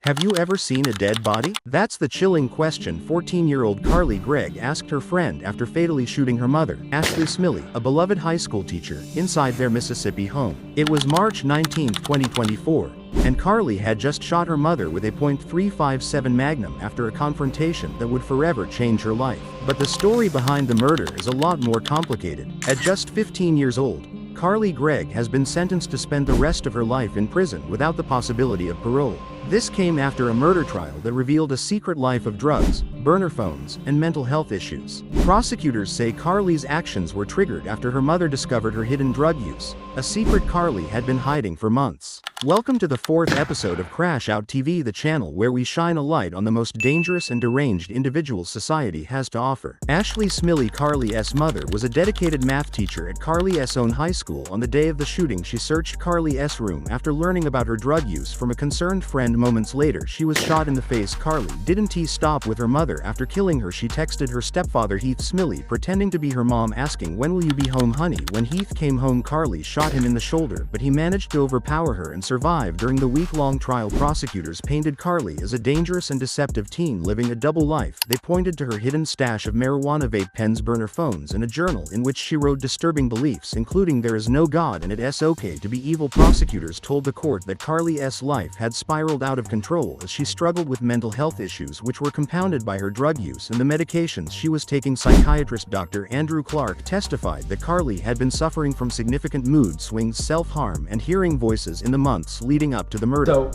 Have you ever seen a dead body? That's the chilling question 14-year-old Carly Gregg asked her friend after fatally shooting her mother, Ashley Smiley, a beloved high school teacher, inside their Mississippi home. It was March 19, 2024, and Carly had just shot her mother with a .357 Magnum after a confrontation that would forever change her life. But the story behind the murder is a lot more complicated. At just 15 years old, Carly Gregg has been sentenced to spend the rest of her life in prison without the possibility of parole. This came after a murder trial that revealed a secret life of drugs, burner phones, and mental health issues. Prosecutors say Carly's actions were triggered after her mother discovered her hidden drug use, a secret Carly had been hiding for months. Welcome to the 4th episode of Crash Out TV, the channel where we shine a light on the most dangerous and deranged individuals society has to offer. Ashley Smiley, Carly's mother, was a dedicated math teacher at Carly's own high school. On the day of the shooting, she searched Carly's room after learning about her drug use from a concerned friend. Moments later, she was shot in the face. Carly didn't stop with her mother. After killing her, she texted her stepfather Heath Smiley, pretending to be her mom, asking, "When will you be home, honey?" When Heath came home, Carly shot him in the shoulder, but he managed to overpower her and survive. During the week-long trial, prosecutors painted Carly as a dangerous and deceptive teen living a double life. They pointed to her hidden stash of marijuana, vape pens, burner phones, and a journal in which she wrote disturbing beliefs, including "there is no God and it's okay to be evil." Prosecutors told the court that Carly's life had spiraled out of control as she struggled with mental health issues which were compounded by her drug use and the medications she was taking. Psychiatrist Dr. Andrew Clark testified that Carly had been suffering from significant mood swings, self-harm, and hearing voices in the months leading up to the murder. So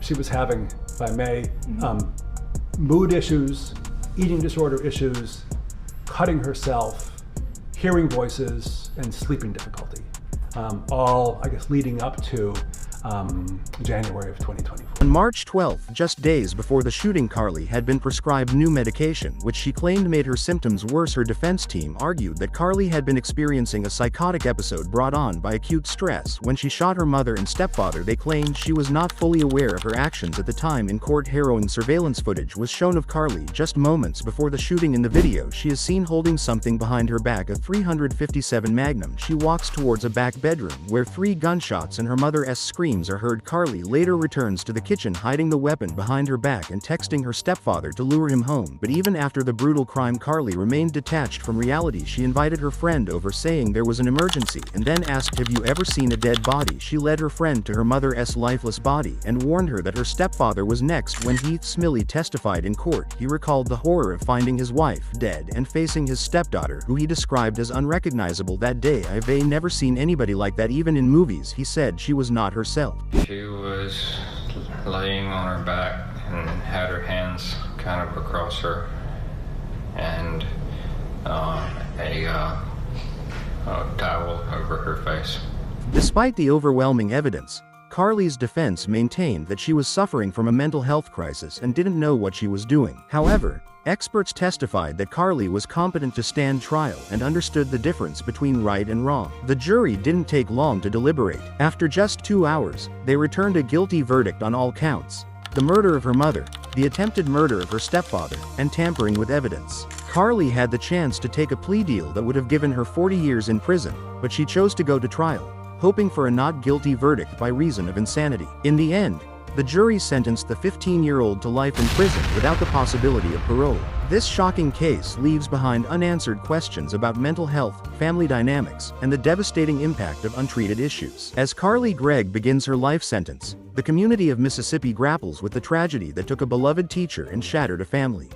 she was having, by May, mood issues, eating disorder issues, cutting herself, hearing voices, and sleeping difficulty. All, I guess, leading up to January of 2024. On March 12, just days before the shooting, Carly had been prescribed new medication, which she claimed made her symptoms worse. Her defense team argued that Carly had been experiencing a psychotic episode brought on by acute stress when she shot her mother and stepfather. They claimed she was not fully aware of her actions at the time. In court, harrowing surveillance footage was shown of Carly just moments before the shooting. In the video, she is seen holding something behind her back, a .357 Magnum. She walks towards a back bedroom where 3 gunshots and her mother's screams are heard. Carly later returns to the kitchen, hiding the weapon behind her back and texting her stepfather to lure him home. But even after the brutal crime, Carly remained detached from reality. She invited her friend over, saying there was an emergency, and then asked, "Have you ever seen a dead body?" She led her friend to her mother's lifeless body and warned her that her stepfather was next. When Heath Smiley testified in court, he recalled the horror of finding his wife dead and facing his stepdaughter, who he described as unrecognizable that day. "I've never seen anybody like that, even in movies," he said. "She was not herself." She was laying on her back and had her hands kind of across her and a towel over her face. Despite the overwhelming evidence, Carly's defense maintained that she was suffering from a mental health crisis and didn't know what she was doing. However, experts testified that Carly was competent to stand trial and understood the difference between right and wrong. The jury didn't take long to deliberate. After just 2 hours, they returned a guilty verdict on all counts: the murder of her mother, the attempted murder of her stepfather, and tampering with evidence. Carly had the chance to take a plea deal that would have given her 40 years in prison, but she chose to go to trial, hoping for a not guilty verdict by reason of insanity. In the end, the jury sentenced the 15-year-old to life in prison without the possibility of parole. This shocking case leaves behind unanswered questions about mental health, family dynamics, and the devastating impact of untreated issues. As Carly Gregg begins her life sentence, the community of Mississippi grapples with the tragedy that took a beloved teacher and shattered a family.